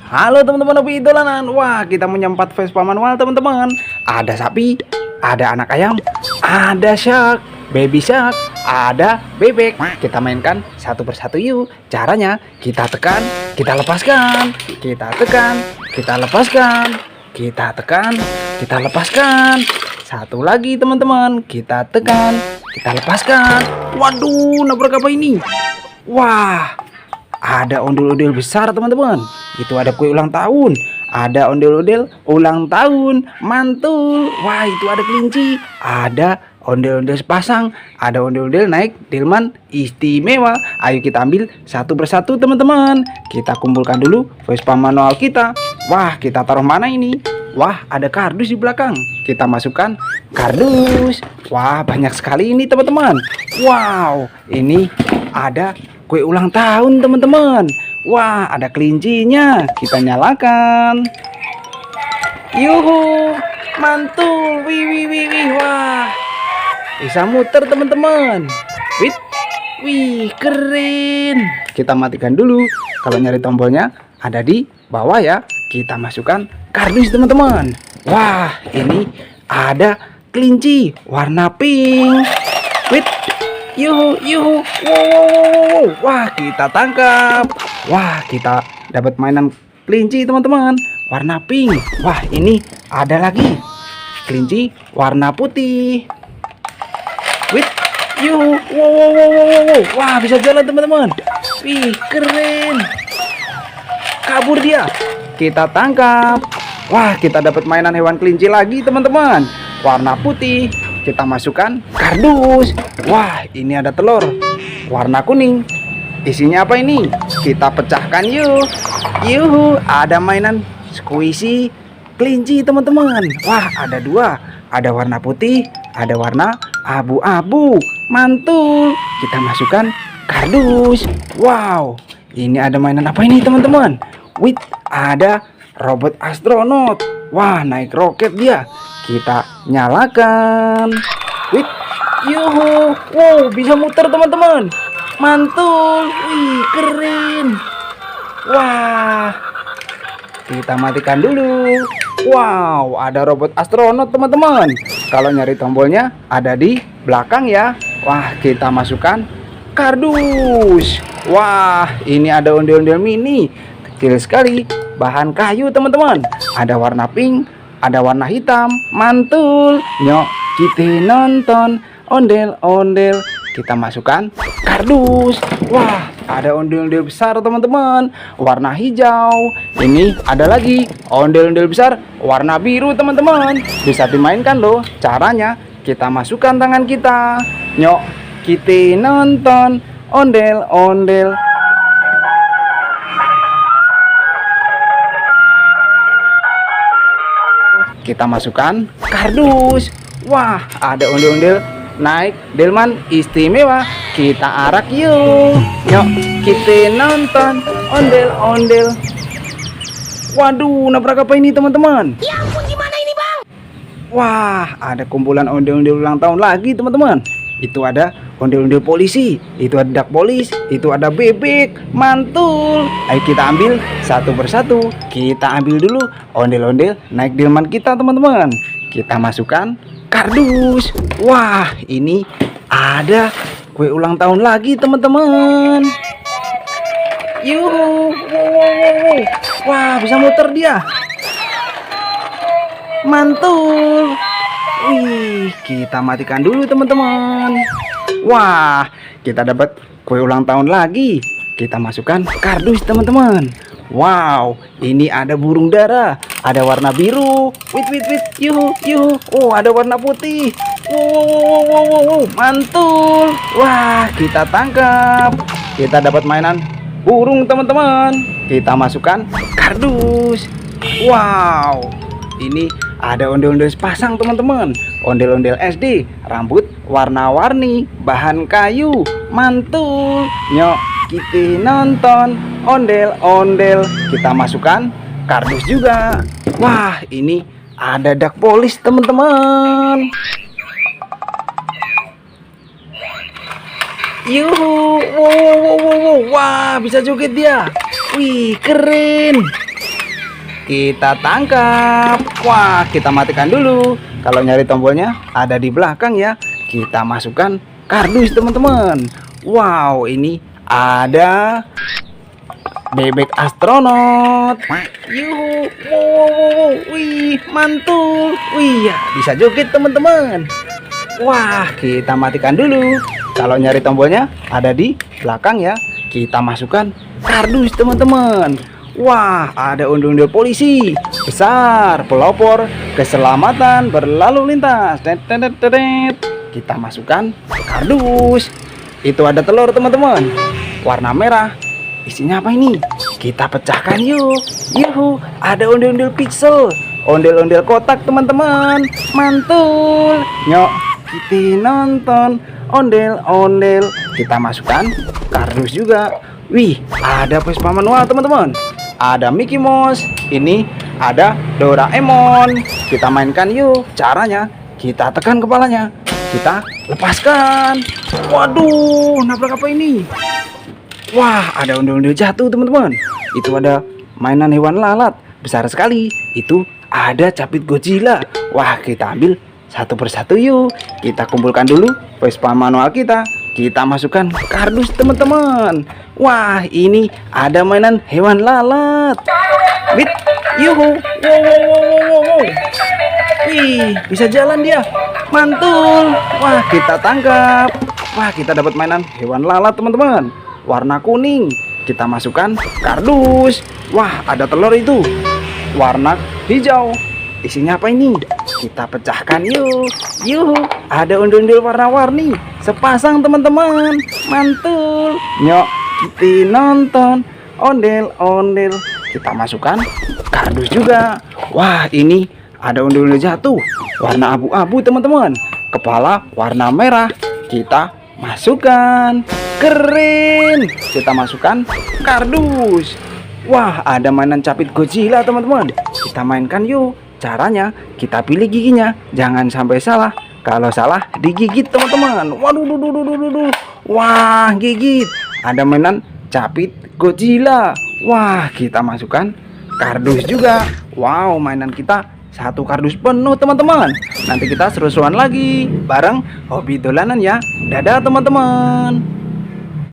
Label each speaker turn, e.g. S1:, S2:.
S1: Halo teman-teman hobi idolanan. Wah, kita menyempat Vespa manual teman-teman. Ada sapi, ada anak ayam, ada shark, baby shark, ada bebek. Kita mainkan satu persatu yuk. Caranya kita tekan, kita lepaskan. Kita tekan, kita lepaskan. Kita tekan, kita lepaskan. Satu lagi teman-teman, kita tekan, kita lepaskan. Waduh, nabrak apa ini? Wah, ada ondel-ondel besar teman-teman. Itu ada kue ulang tahun. Ada ondel-ondel ulang tahun. Mantul. Wah, itu ada kelinci. Ada ondel-ondel sepasang. Ada ondel-ondel naik delman istimewa. Ayo kita ambil satu persatu teman-teman. Kita kumpulkan dulu Vespa manual kita. Wah, kita taruh mana ini? Wah, ada kardus di belakang. Kita masukkan kardus. Wah, banyak sekali ini teman-teman. Wow, ini ada kue ulang tahun teman-teman. Wah, ada kelincinya. Kita nyalakan. Yuhu, mantul. Wih, wih, wih, wih. Wah, bisa muter teman-teman. Wih, keren. Kita matikan dulu. Kalau nyari tombolnya ada di bawah ya. Kita masukkan kardus teman-teman. Wah, ini ada kelinci warna pink. Yuhu, yuhu, wow, wah kita tangkap. Wah, kita dapat mainan kelinci teman-teman, warna pink. Wah, ini ada lagi kelinci warna putih. Yuhu, wow, wah bisa jalan teman-teman. Wih, keren. Kabur dia. Kita tangkap. Wah, kita dapat mainan hewan kelinci lagi teman-teman, warna putih. Kita masukkan kardus. Wah, ini ada telur warna kuning. Isinya apa ini? Kita pecahkan yuk. Yuhu, ada mainan squishy kelinci teman-teman. Wah, ada dua. Ada warna putih, ada warna abu-abu. Mantul. Kita masukkan kardus. Wow, ini ada mainan apa ini teman-teman? Wih, ada robot astronot. Wah, naik roket dia. Kita nyalakan. Wih, yuhu, wow, bisa muter teman-teman. Mantul, wih, keren. Wah, kita matikan dulu. Wow, ada robot astronot teman-teman. Kalau nyari tombolnya ada di belakang ya. Wah, kita masukkan kardus. Wah, ini ada ondel-ondel mini. Kecil sekali, bahan kayu teman-teman. Ada warna pink, ada warna hitam. Mantul. Nyok, kita nonton ondel-ondel. Kita masukkan kardus. Wah, ada ondel-ondel besar teman-teman, warna hijau. Ini ada lagi ondel-ondel besar warna biru teman-teman. Bisa dimainkan loh. Caranya kita masukkan tangan kita. Nyok, kita nonton ondel-ondel. Kita masukkan kardus. Wah, ada ondel-ondel naik delman istimewa. Kita arak yuk. Yuk, kita nonton ondel-ondel. Waduh, nabrak apa ini teman-teman?
S2: Ya ampun, gimana ini bang?
S1: Wah, ada kumpulan ondel-ondel ulang tahun lagi teman-teman. Itu ada ondel-ondel polisi, itu ada dak polis, itu ada bebek. Mantul. Ayo kita ambil satu persatu. Kita ambil dulu ondel-ondel naik delman kita teman-teman. Kita masukkan kardus. Wah, ini ada kue ulang tahun lagi teman-teman. Yuhu, wow. Wah, bisa muter dia. Mantul. Wih, kita matikan dulu teman-teman. Wah, kita dapat kue ulang tahun lagi. Kita masukkan kardus teman-teman. Wow, ini ada burung dara, ada warna biru. Yuhu, yuhu. Oh, ada warna putih. Wow, mantul. Wah, kita tangkap. Kita dapat mainan burung teman-teman. Kita masukkan kardus. Wow, ini ada ondel-ondel sepasang teman-teman. Ondel-ondel SD, rambut warna-warni, bahan kayu. Mantul. Nyok, kita nonton ondel-ondel. Kita masukkan kardus juga. Wah, ini ada dak polis teman-teman. Yuhu, wow, wah bisa joget dia. Wih, keren. kita tangkap. Wah, kita matikan dulu. Kalau nyari tombolnya ada di belakang ya. Kita masukkan kardus teman-teman. Wow, ini ada bebek astronot. Yuhu, wow, wih, mantul. Wih, ya, bisa joget teman-teman. Wah, kita matikan dulu. Kalau nyari tombolnya ada di belakang ya. Kita masukkan kardus teman-teman. Wah, ada undang-undang polisi besar, pelopor keselamatan berlalu lintas. Kita masukkan kardus. Itu ada telur teman-teman, warna merah. Isinya apa ini? Kita pecahkan yuk. Yuhu, ada ondel-ondel pixel, ondel-ondel kotak teman-teman. Mantul. Nyok, kita nonton ondel-ondel. Kita masukkan kardus juga. Wih, ada Vespa manual teman-teman. Ada Mickey Mouse. Ini ada Doraemon. Kita mainkan yuk. Caranya kita tekan kepalanya, kita lepaskan. Waduh, nabrak apa ini? Wah, ada ondel-ondel jatuh teman-teman. Itu ada mainan hewan lalat besar sekali. Itu ada capit Godzilla. Wah, kita ambil satu persatu yuk. Kita kumpulkan dulu Vespa manual kita. Kita masukkan kardus teman-teman. Wah, ini ada mainan hewan lalat. Wih, yuhu. Wow. Wih, bisa jalan dia. Mantul. Wah, kita tangkap. Wah, kita dapat mainan hewan lalat teman-teman. Warna kuning. Kita masukkan kardus. Wah, ada telur itu. Warna hijau. Isinya apa ini? Kita pecahkan yuk. Yuhu, ada ondel-ondel warna-warni. Sepasang teman-teman. Mantul. Nyok, kita nonton ondel-ondel. Kita masukkan kardus juga. Wah, ini ada ondel-ondel jatuh. Warna abu-abu teman-teman. Kepala warna merah. Kita masukkan. Keren. Kita masukkan kardus. Wah, ada mainan capit Godzilla teman-teman. Kita mainkan yuk. Caranya kita pilih giginya, jangan sampai salah. Kalau salah digigit teman-teman. Waduh. Wah, gigit. Ada mainan capit Godzilla. Wah, kita masukkan kardus juga. Wow, mainan kita satu kardus penuh teman-teman. Nanti kita seru-seruan lagi bareng hobi dolanan ya. Dadah teman-teman.